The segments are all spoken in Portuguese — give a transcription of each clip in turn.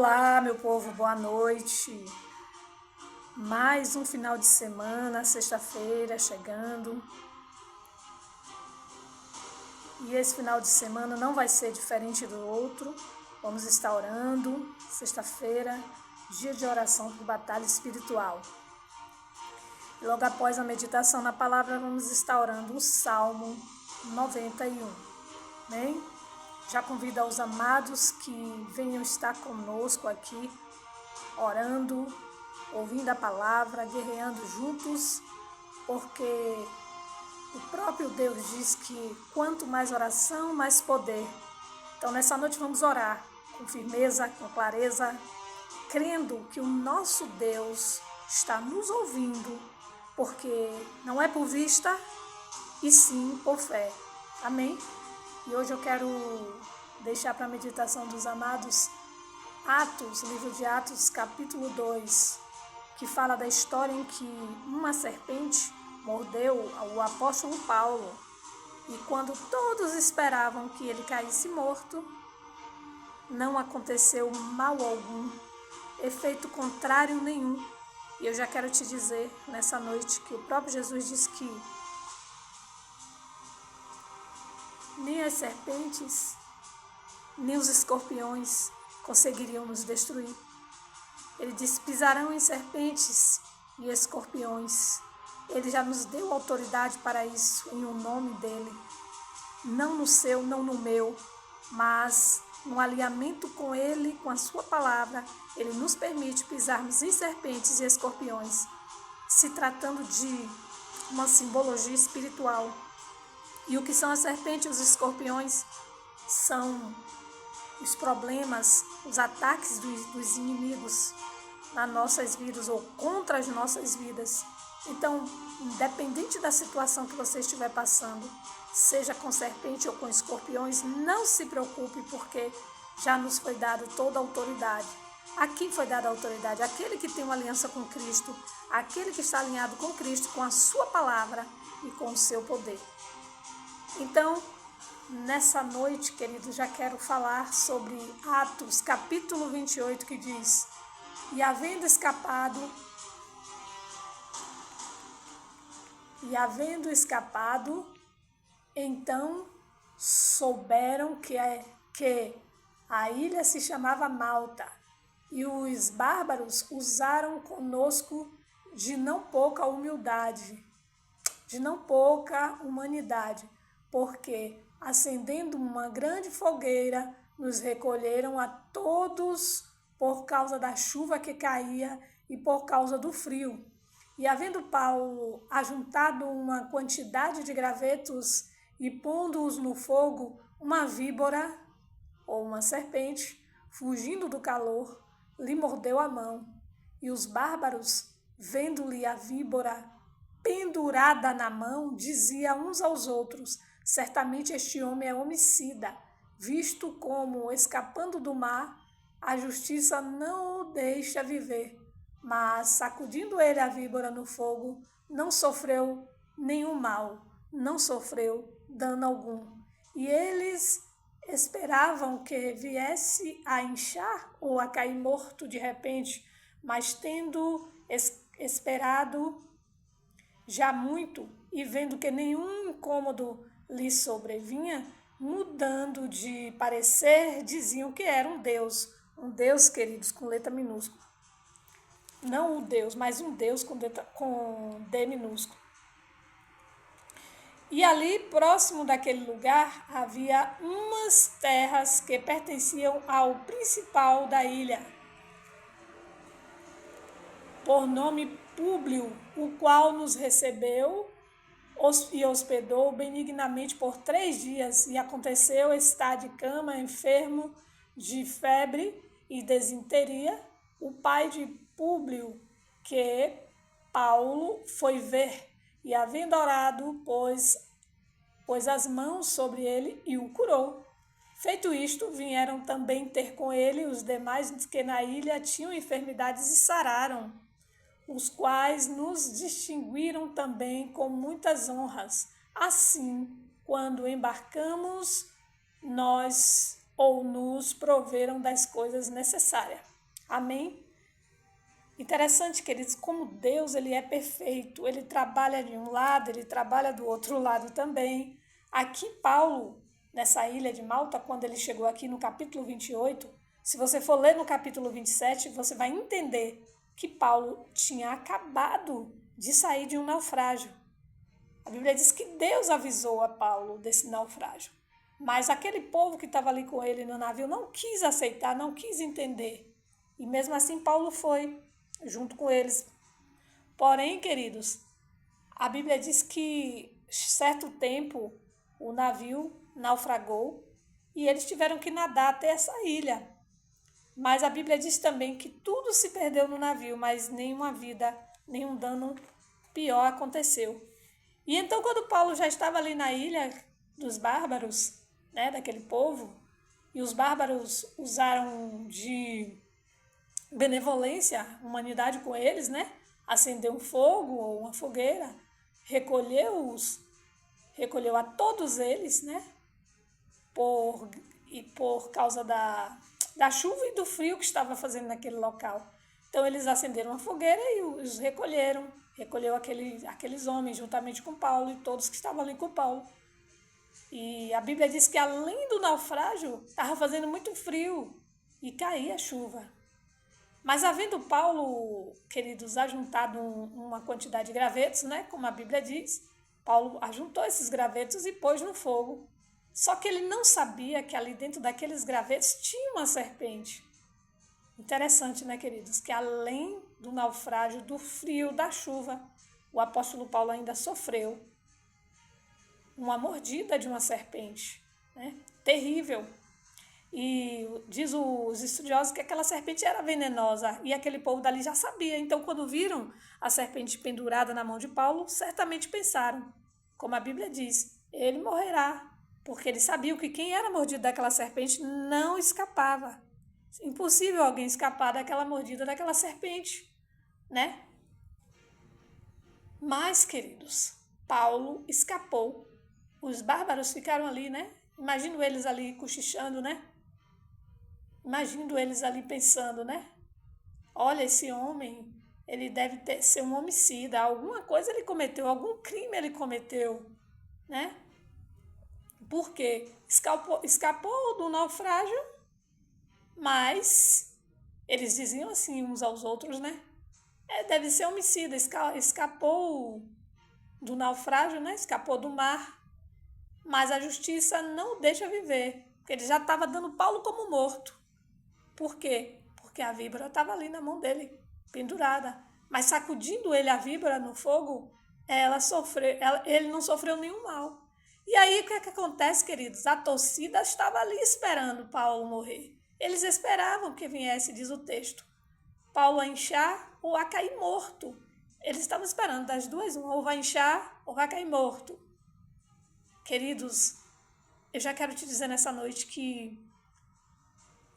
Olá, meu povo, boa noite. Mais um final de semana, sexta-feira chegando. E esse final de semana não vai ser diferente do outro. Vamos estar orando, sexta-feira, dia de oração por batalha espiritual. E logo após a meditação na palavra, vamos estar orando o Salmo 91. Amém? Já convido aos amados que venham estar conosco aqui, orando, ouvindo a palavra, guerreando juntos, porque o próprio Deus diz que quanto mais oração, mais poder. Então nessa noite vamos orar com firmeza, com clareza, crendo que o nosso Deus está nos ouvindo, porque não é por vista, e sim por fé. Amém? E hoje eu quero deixar para a meditação dos amados Atos, livro de Atos, capítulo 2, que fala da história em que uma serpente mordeu o apóstolo Paulo. E quando todos esperavam que ele caísse morto, não aconteceu mal algum, efeito contrário nenhum. E eu já quero te dizer nessa noite que o próprio Jesus disse que nem as serpentes, nem os escorpiões conseguiriam nos destruir. Ele disse: pisarão em serpentes e escorpiões. Ele já nos deu autoridade para isso, em o nome dele. Não no seu, não no meu, mas no alinhamento com ele, com a sua palavra, ele nos permite pisarmos em serpentes e escorpiões, se tratando de uma simbologia espiritual. E o que são as serpentes e os escorpiões? São os problemas, os ataques dos inimigos nas nossas vidas ou contra as nossas vidas. Então, independente da situação que você estiver passando, seja com serpente ou com escorpiões, não se preocupe, porque já nos foi dada toda a autoridade. A quem foi dada a autoridade? Aquele que tem uma aliança com Cristo, aquele que está alinhado com Cristo, com a sua palavra e com o seu poder. Então, nessa noite, querido, já quero falar sobre Atos, capítulo 28, que diz: E havendo escapado, então souberam que a ilha se chamava Malta, e os bárbaros usaram conosco de não pouca humildade, de não pouca humanidade, porque, acendendo uma grande fogueira, nos recolheram a todos por causa da chuva que caía e por causa do frio. E havendo Paulo ajuntado uma quantidade de gravetos e pondo-os no fogo, uma víbora, ou uma serpente, fugindo do calor, lhe mordeu a mão. E os bárbaros, vendo-lhe a víbora pendurada na mão, diziam uns aos outros: certamente este homem é homicida, visto como, escapando do mar, a justiça não o deixa viver. Mas, sacudindo ele a víbora no fogo, não sofreu nenhum mal, não sofreu dano algum. E eles esperavam que viesse a inchar ou a cair morto de repente, mas tendo esperado já muito e vendo que nenhum incômodo lhe sobrevinha, mudando de parecer, diziam que era um Deus, queridos, com letra minúscula. Não o Deus, mas um Deus com D minúsculo. E ali, próximo daquele lugar, havia umas terras que pertenciam ao principal da ilha, por nome Públio, o qual nos recebeu e hospedou benignamente por 3 dias, e aconteceu estar de cama, enfermo de febre e desinteria, o pai de Públio, que Paulo foi ver, e havendo orado, pôs as mãos sobre ele e o curou. Feito isto, vieram também ter com ele os demais que na ilha tinham enfermidades e sararam, os quais nos distinguiram também com muitas honras. Assim, quando embarcamos, nos proveram das coisas necessárias. Amém? Interessante, queridos, como Deus ele é perfeito. Ele trabalha de um lado, ele trabalha do outro lado também. Aqui Paulo, nessa ilha de Malta, quando ele chegou aqui no capítulo 28, se você for ler no capítulo 27, você vai entender que Paulo tinha acabado de sair de um naufrágio. A Bíblia diz que Deus avisou a Paulo desse naufrágio. Mas aquele povo que estava ali com ele no navio não quis aceitar, não quis entender. E mesmo assim Paulo foi junto com eles. Porém, queridos, a Bíblia diz que certo tempo o navio naufragou e eles tiveram que nadar até essa ilha. Mas a Bíblia diz também que tudo se perdeu no navio, mas nenhuma vida, nenhum dano pior aconteceu. E então, quando Paulo já estava ali na ilha dos bárbaros, né, daquele povo, e os bárbaros usaram de benevolência, humanidade com eles, né? Acender um fogo ou uma fogueira, recolheu a todos eles, né? Por causa da chuva e do frio que estava fazendo naquele local. Então eles acenderam uma fogueira e os recolheu aqueles homens juntamente com Paulo e todos que estavam ali com Paulo. E a Bíblia diz que além do naufrágio, estava fazendo muito frio e caía chuva. Mas havendo Paulo, queridos, ajuntado uma quantidade de gravetos, né, como a Bíblia diz, Paulo ajuntou esses gravetos e pôs no fogo. Só que ele não sabia que ali dentro daqueles gravetos tinha uma serpente. Interessante, né, queridos? Que além do naufrágio, do frio, da chuva, o apóstolo Paulo ainda sofreu uma mordida de uma serpente, né? Terrível. E diz os estudiosos que aquela serpente era venenosa e aquele povo dali já sabia. Então, quando viram a serpente pendurada na mão de Paulo, certamente pensaram, como a Bíblia diz, ele morrerá, porque eles sabiam que quem era mordido daquela serpente não escapava. Impossível alguém escapar daquela mordida daquela serpente, né? Mas, queridos, Paulo escapou. Os bárbaros ficaram ali, né? Imagino eles ali cochichando, né? Imagino eles ali pensando, né? Olha, esse homem, ele deve ser um homicida. Alguma coisa ele cometeu, algum crime ele cometeu, né? Porque escapou do naufrágio, mas eles diziam assim uns aos outros, né? Deve ser homicida, escapou do naufrágio, né? Escapou do mar, mas a justiça não o deixa viver, porque ele já estava dando Paulo como morto. Por quê? Porque a víbora estava ali na mão dele, pendurada. Mas sacudindo ele a víbora no fogo, ele não sofreu nenhum mal. E aí o que é que acontece, queridos? A torcida estava ali esperando Paulo morrer. Eles esperavam que viesse, diz o texto, Paulo a inchar ou a cair morto. Eles estavam esperando das duas, ou vai inchar ou vai cair morto. Queridos, eu já quero te dizer nessa noite que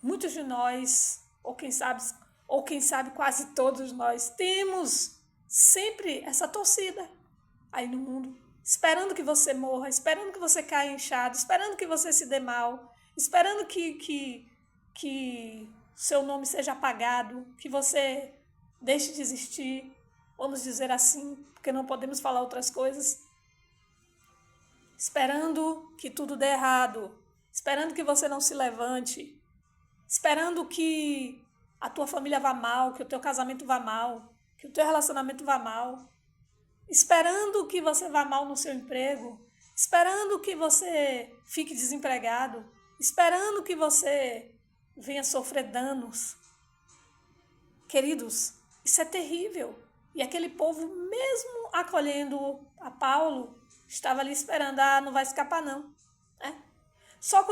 muitos de nós, ou quem sabe quase todos nós, temos sempre essa torcida aí no mundo, esperando que você morra, esperando que você caia inchado, esperando que você se dê mal, esperando que seu nome seja apagado, que você deixe de existir, vamos dizer assim, porque não podemos falar outras coisas, esperando que tudo dê errado, esperando que você não se levante, esperando que a tua família vá mal, que o teu casamento vá mal, que o teu relacionamento vá mal, esperando que você vá mal no seu emprego, esperando que você fique desempregado, esperando que você venha sofrer danos. Queridos, isso é terrível. E aquele povo, mesmo acolhendo a Paulo, estava ali esperando, não vai escapar não. Só que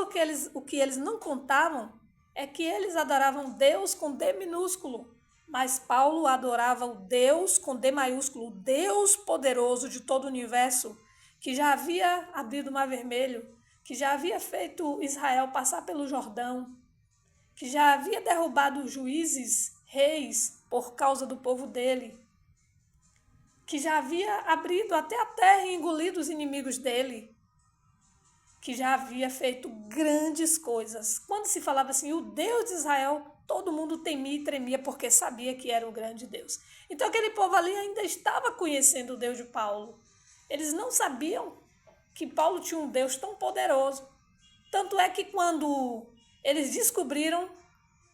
o que eles não contavam é que eles adoravam Deus com D minúsculo, mas Paulo adorava o Deus com D maiúsculo, o Deus poderoso de todo o universo, que já havia abrido o Mar Vermelho, que já havia feito Israel passar pelo Jordão, que já havia derrubado juízes, reis, por causa do povo dele, que já havia abrido até a terra e engolido os inimigos dele, que já havia feito grandes coisas. Quando se falava assim, o Deus de Israel, todo mundo temia e tremia porque sabia que era o grande Deus. Então aquele povo ali ainda estava conhecendo o Deus de Paulo. Eles não sabiam que Paulo tinha um Deus tão poderoso. Tanto é que quando eles descobriram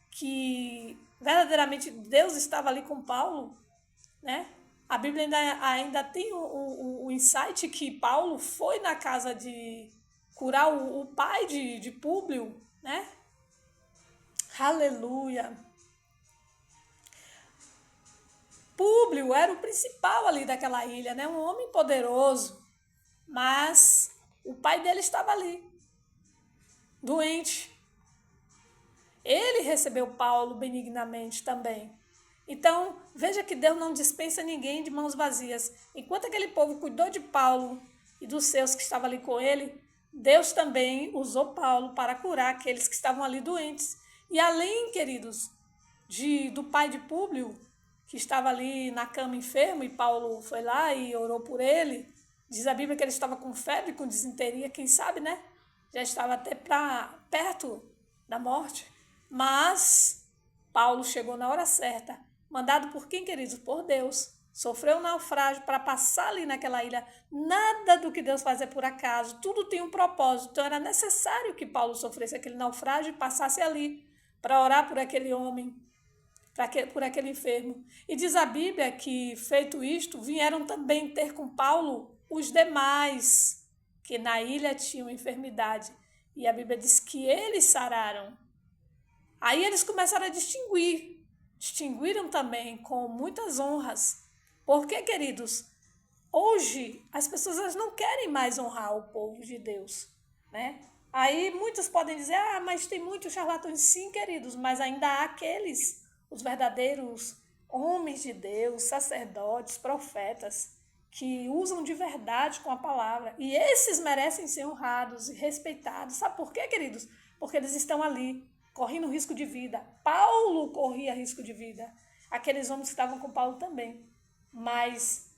que verdadeiramente Deus estava ali com Paulo, né? A Bíblia ainda tem o insight que Paulo foi na casa de curar o pai de Públio, né? Aleluia! Públio era o principal ali daquela ilha, né? Um homem poderoso, mas o pai dele estava ali, doente. Ele recebeu Paulo benignamente também. Então, veja que Deus não dispensa ninguém de mãos vazias. Enquanto aquele povo cuidou de Paulo e dos seus que estavam ali com ele, Deus também usou Paulo para curar aqueles que estavam ali doentes. E além, queridos, do pai de Públio, que estava ali na cama enfermo, e Paulo foi lá e orou por ele, diz a Bíblia que ele estava com febre, com disenteria, quem sabe, né? Já estava até perto da morte. Mas Paulo chegou na hora certa, mandado por quem, queridos? Por Deus. Sofreu um naufrágio para passar ali naquela ilha. Nada do que Deus faz é por acaso, tudo tem um propósito. Então era necessário que Paulo sofresse aquele naufrágio e passasse ali para orar por aquele homem, por aquele enfermo. E diz a Bíblia que, feito isto, vieram também ter com Paulo os demais que na ilha tinham enfermidade. E a Bíblia diz que eles sararam. Aí eles começaram a distinguiram também com muitas honras. Porque, queridos, hoje as pessoas elas não querem mais honrar o povo de Deus, né? Aí muitos podem dizer, mas tem muitos charlatões. Sim, queridos, mas ainda há aqueles, os verdadeiros homens de Deus, sacerdotes, profetas, que usam de verdade com a palavra. E esses merecem ser honrados e respeitados. Sabe por quê, queridos? Porque eles estão ali, correndo risco de vida. Paulo corria risco de vida. Aqueles homens que estavam com Paulo também. Mas,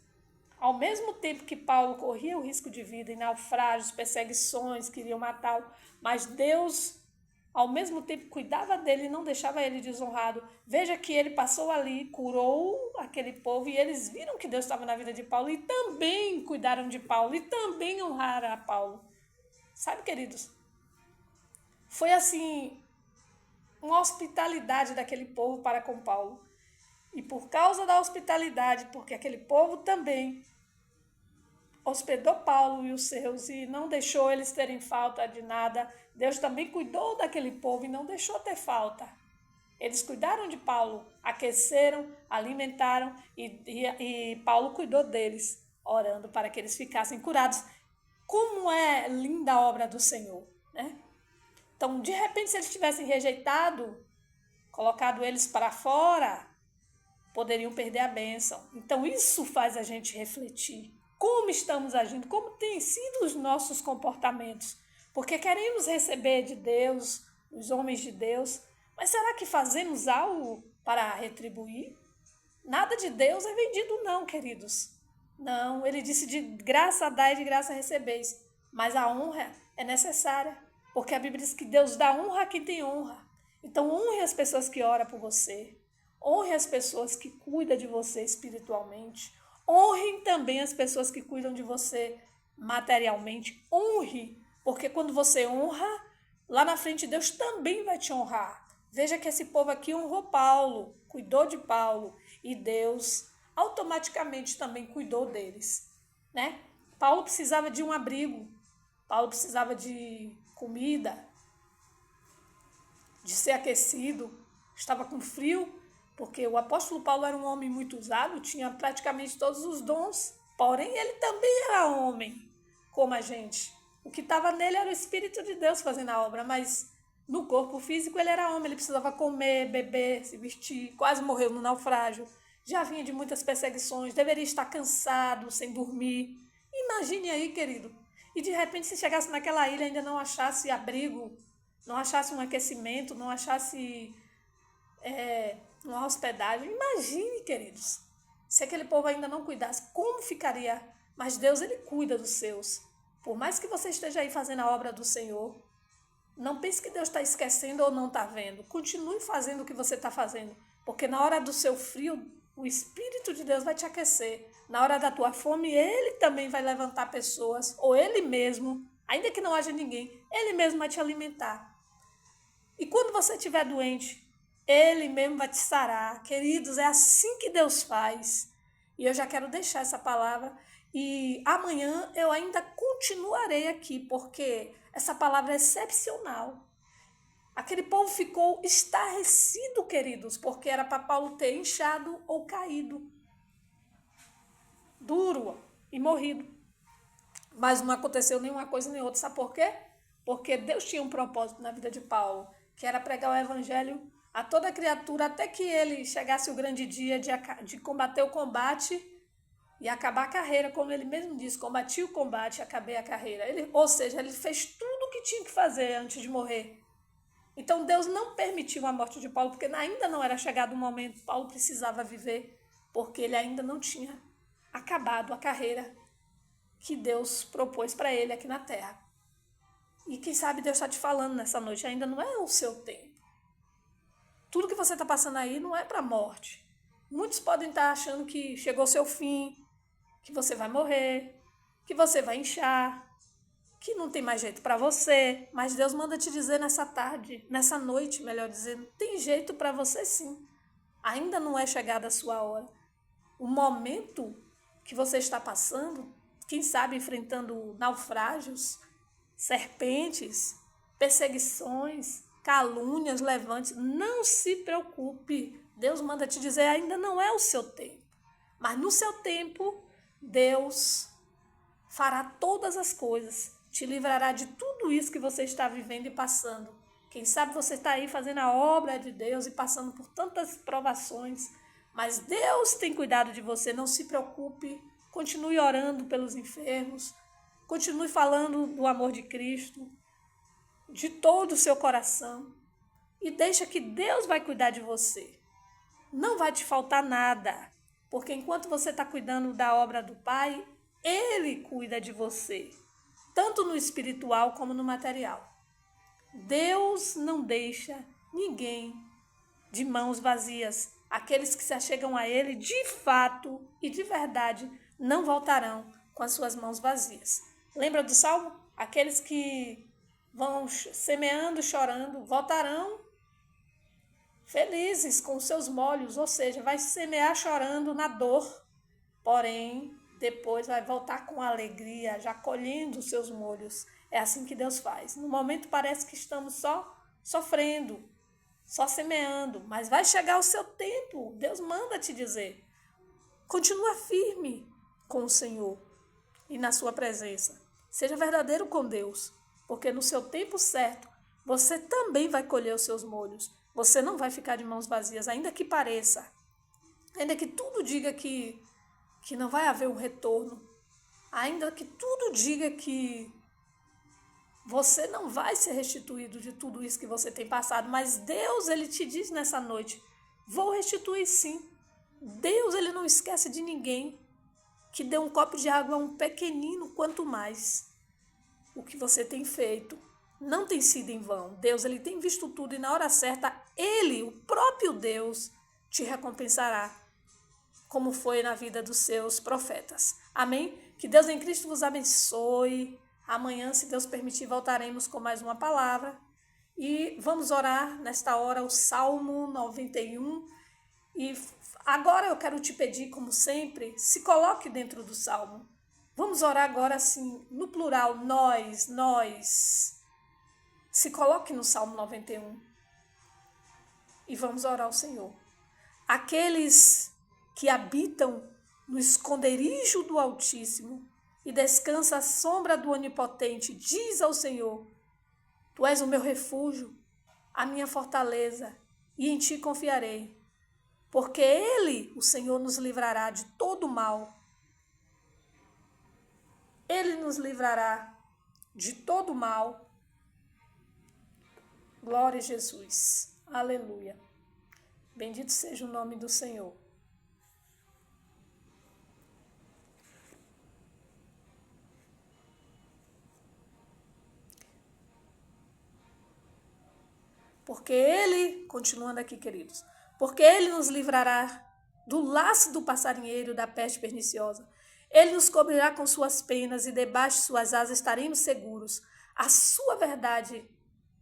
ao mesmo tempo que Paulo corria o risco de vida, em naufrágios, perseguições, queriam matá-lo, mas Deus, ao mesmo tempo, cuidava dele e não deixava ele desonrado. Veja que ele passou ali, curou aquele povo, e eles viram que Deus estava na vida de Paulo e também cuidaram de Paulo e também honraram a Paulo. Sabe, queridos? Foi assim, uma hospitalidade daquele povo para com Paulo. E por causa da hospitalidade, porque aquele povo também hospedou Paulo e os seus e não deixou eles terem falta de nada, Deus também cuidou daquele povo e não deixou ter falta. Eles cuidaram de Paulo, aqueceram, alimentaram e Paulo cuidou deles, orando para que eles ficassem curados. Como é linda a obra do Senhor, né? Então, de repente, se eles tivessem rejeitado, colocado eles para fora, poderiam perder a bênção. Então, isso faz a gente refletir. Como estamos agindo? Como têm sido os nossos comportamentos? Porque queremos receber de Deus, os homens de Deus, mas será que fazemos algo para retribuir? Nada de Deus é vendido não, queridos. Não, ele disse de graça dai e de graça recebeis. Mas a honra é necessária, porque a Bíblia diz que Deus dá honra a quem tem honra. Então honre as pessoas que oram por você. Honre as pessoas que cuidam de você espiritualmente. Honre também as pessoas que cuidam de você materialmente. Honre, porque quando você honra, lá na frente Deus também vai te honrar. Veja que esse povo aqui honrou Paulo, cuidou de Paulo, e Deus automaticamente também cuidou deles, né? Paulo precisava de um abrigo, Paulo precisava de comida, de ser aquecido, estava com frio, porque o apóstolo Paulo era um homem muito usado, tinha praticamente todos os dons, porém ele também era homem, como a gente. O que estava nele era o Espírito de Deus fazendo a obra, mas no corpo físico ele era homem, ele precisava comer, beber, se vestir, quase morreu no naufrágio, já vinha de muitas perseguições, deveria estar cansado, sem dormir. Imagine aí, querido, e de repente se chegasse naquela ilha e ainda não achasse abrigo, não achasse um aquecimento, não achasse uma hospedagem. Imagine, queridos, se aquele povo ainda não cuidasse, como ficaria? Mas Deus, ele cuida dos seus. Por mais que você esteja aí fazendo a obra do Senhor, Não pense que Deus está esquecendo ou não está vendo. Continue fazendo o que você está fazendo. Porque na hora do seu frio, o Espírito de Deus vai te aquecer. Na hora da tua fome, Ele também vai levantar pessoas. Ou Ele mesmo, ainda que não haja ninguém, Ele mesmo vai te alimentar. E quando você estiver doente, Ele mesmo vai te sarar. Queridos, é assim que Deus faz. E eu já quero deixar essa palavra. E amanhã eu ainda continuarei aqui, porque essa palavra é excepcional. Aquele povo ficou estarrecido, queridos, porque era para Paulo ter inchado ou caído, duro e morrido. Mas não aconteceu nenhuma coisa nem outra. Sabe por quê? Porque Deus tinha um propósito na vida de Paulo, que era pregar o evangelho a toda criatura, até que ele chegasse o grande dia de combater o combate e acabar a carreira, como ele mesmo disse, combati o combate e acabei a carreira. Ou seja, ele fez tudo o que tinha que fazer antes de morrer. Então Deus não permitiu a morte de Paulo, porque ainda não era chegado o momento, Paulo precisava viver, porque ele ainda não tinha acabado a carreira que Deus propôs para ele aqui na terra. E quem sabe Deus está te falando nessa noite, ainda não é o seu tempo. Tudo que você está passando aí não é para a morte. Muitos podem estar achando que chegou o seu fim, que você vai morrer, que você vai inchar, que não tem mais jeito para você. Mas Deus manda te dizer nessa tarde, nessa noite, melhor dizendo, tem jeito para você sim. Ainda não é chegada a sua hora. O momento que você está passando, quem sabe enfrentando naufrágios, serpentes, perseguições, calúnias, levantes, não se preocupe. Deus manda te dizer, ainda não é o seu tempo. Mas no seu tempo, Deus fará todas as coisas, te livrará de tudo isso que você está vivendo e passando. Quem sabe você está aí fazendo a obra de Deus e passando por tantas provações, mas Deus tem cuidado de você, não se preocupe, continue orando pelos enfermos, continue falando do amor de Cristo, de todo o seu coração, e deixa que Deus vai cuidar de você. Não vai te faltar nada, porque enquanto você está cuidando da obra do Pai, Ele cuida de você, tanto no espiritual como no material. Deus não deixa ninguém de mãos vazias. Aqueles que se achegam a Ele, de fato e de verdade, não voltarão com as suas mãos vazias. Lembra do Salmo? Aqueles que vão semeando, chorando, voltarão felizes com os seus molhos, ou seja, vai semear chorando na dor, porém, depois vai voltar com alegria, já colhendo os seus molhos. É assim que Deus faz. No momento parece que estamos só sofrendo, só semeando, mas vai chegar o seu tempo. Deus manda te dizer. Continua firme com o Senhor e na sua presença. Seja verdadeiro com Deus, porque no seu tempo certo, você também vai colher os seus molhos. Você não vai ficar de mãos vazias, ainda que pareça. Ainda que tudo diga que não vai haver um retorno. Ainda que tudo diga que você não vai ser restituído de tudo isso que você tem passado. Mas Deus, Ele te diz nessa noite, vou restituir sim. Deus, Ele não esquece de ninguém. Que dê um copo de água a um pequenino, quanto mais. O que você tem feito não tem sido em vão. Deus, Ele tem visto tudo e na hora certa, Ele, o próprio Deus, te recompensará, como foi na vida dos seus profetas. Amém? Que Deus em Cristo vos abençoe. Amanhã, se Deus permitir, voltaremos com mais uma palavra. E vamos orar nesta hora o Salmo 91. E agora eu quero te pedir, como sempre, se coloque dentro do Salmo. Vamos orar agora assim, no plural, nós. Se coloque no Salmo 91 e vamos orar ao Senhor. Aqueles que habitam no esconderijo do Altíssimo e descansa à sombra do Onipotente, diz ao Senhor, Tu és o meu refúgio, a minha fortaleza, e em Ti confiarei, porque Ele, o Senhor, nos livrará de todo mal. Ele nos livrará de todo mal. Glória a Jesus. Aleluia. Bendito seja o nome do Senhor. porque Ele, continuando aqui, queridos, porque Ele nos livrará do laço do passarinheiro, da peste perniciosa. Ele nos cobrirá com suas penas e debaixo de suas asas estaremos seguros. A sua verdade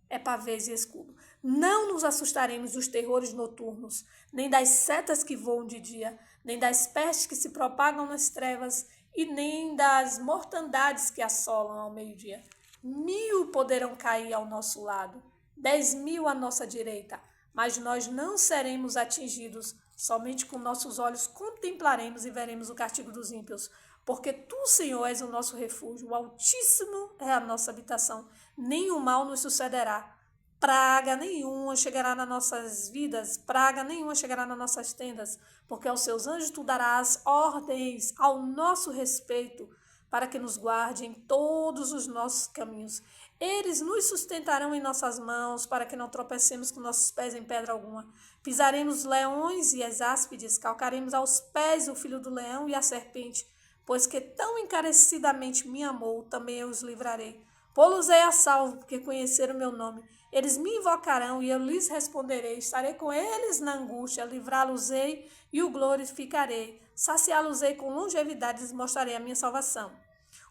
é pavês e escudo. Não nos assustaremos dos terrores noturnos, nem das setas que voam de dia, nem das pestes que se propagam nas trevas, e nem das mortandades que assolam ao meio-dia. 1000 poderão cair ao nosso lado, 10.000 à nossa direita, mas nós não seremos atingidos. Somente com nossos olhos contemplaremos e veremos o castigo dos ímpios, porque tu, Senhor, és o nosso refúgio, o Altíssimo é a nossa habitação. Nenhum mal nos sucederá. Praga nenhuma chegará nas nossas vidas, praga nenhuma chegará nas nossas tendas, porque aos seus anjos tu darás ordens ao nosso respeito, para que nos guarde em todos os nossos caminhos. Eles nos sustentarão em nossas mãos, para que não tropecemos com nossos pés em pedra alguma. Pisaremos leões e as áspides, calcaremos aos pés o filho do leão e a serpente, pois que tão encarecidamente me amou, também eu os livrarei. Pô-los-ei a salvo, porque conheceram o meu nome. Eles me invocarão e eu lhes responderei. Estarei com eles na angústia, livrá-los-ei e o glorificarei. Saciá-los-ei com longevidade e lhes mostrarei a minha salvação.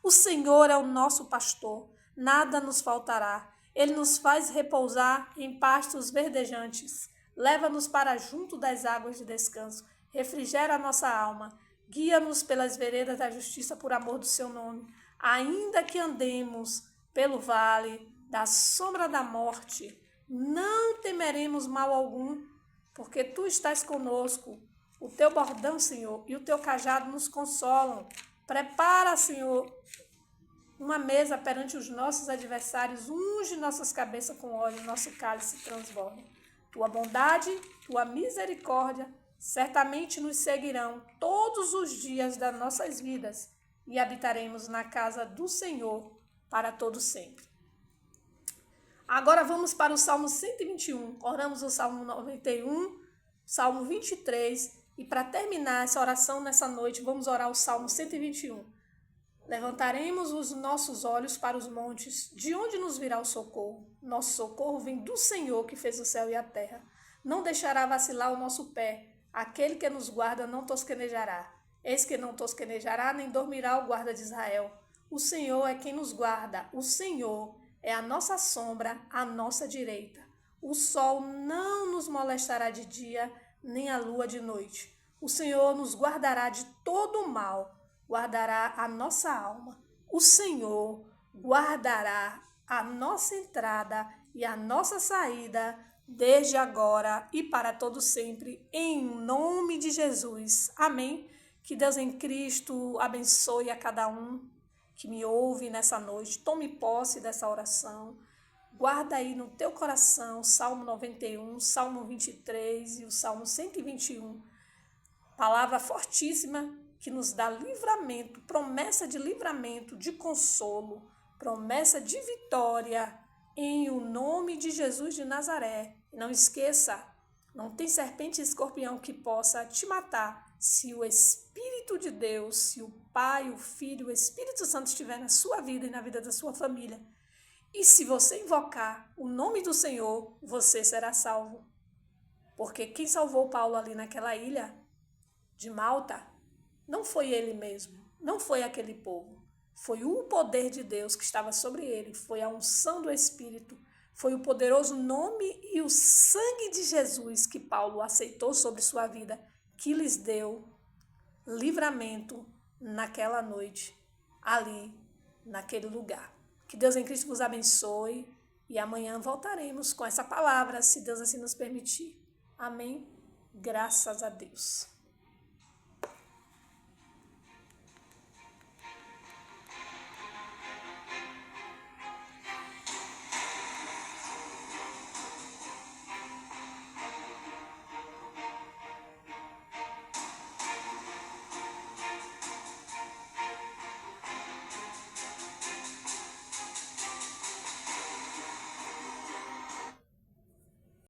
O Senhor é o nosso pastor, nada nos faltará. Ele nos faz repousar em pastos verdejantes. Leva-nos para junto das águas de descanso. Refrigera a nossa alma. Guia-nos pelas veredas da justiça por amor do seu nome. Ainda que andemos pelo vale da sombra da morte, não temeremos mal algum, porque tu estás conosco. O teu bordão, Senhor, e o teu cajado nos consolam. Prepara, Senhor, uma mesa perante os nossos adversários, unge nossas cabeças com óleo, nosso cálice transborda. Tua bondade, tua misericórdia, certamente nos seguirão todos os dias das nossas vidas e habitaremos na casa do Senhor para todo sempre. Agora vamos para o Salmo 121. Oramos o Salmo 91, Salmo 23 e para terminar essa oração nessa noite, vamos orar o Salmo 121. Levantaremos os nossos olhos para os montes, de onde nos virá o socorro? Nosso socorro vem do Senhor que fez o céu e a terra. Não deixará vacilar o nosso pé, aquele que nos guarda não tosquenejará. Eis que não tosquenejará, nem dormirá o guarda de Israel. O Senhor é quem nos guarda, o Senhor é a nossa sombra, à nossa direita. O sol não nos molestará de dia, nem a lua de noite. O Senhor nos guardará de todo o mal, guardará a nossa alma. O Senhor guardará a nossa entrada e a nossa saída, desde agora e para todo sempre, em nome de Jesus. Amém. Que Deus em Cristo abençoe a cada um que me ouve nessa noite. Tome posse dessa oração. Guarda aí no teu coração Salmo 91, Salmo 23 e o Salmo 121. Palavra fortíssima que nos dá livramento, promessa de livramento, de consolo, promessa de vitória em o nome de Jesus de Nazaré. Não esqueça, não tem serpente e escorpião que possa te matar se o Espírito de Deus, se o Pai, o Filho, o Espírito Santo estiver na sua vida e na vida da sua família. E se você invocar o nome do Senhor, você será salvo. Porque quem salvou Paulo ali naquela ilha de Malta não foi ele mesmo, não foi aquele povo. Foi o poder de Deus que estava sobre ele, foi a unção do Espírito, foi o poderoso nome e o sangue de Jesus que Paulo aceitou sobre sua vida, que lhes deu livramento naquela noite, ali, naquele lugar. Que Deus em Cristo vos abençoe e amanhã voltaremos com essa palavra, se Deus assim nos permitir. Amém? Graças a Deus.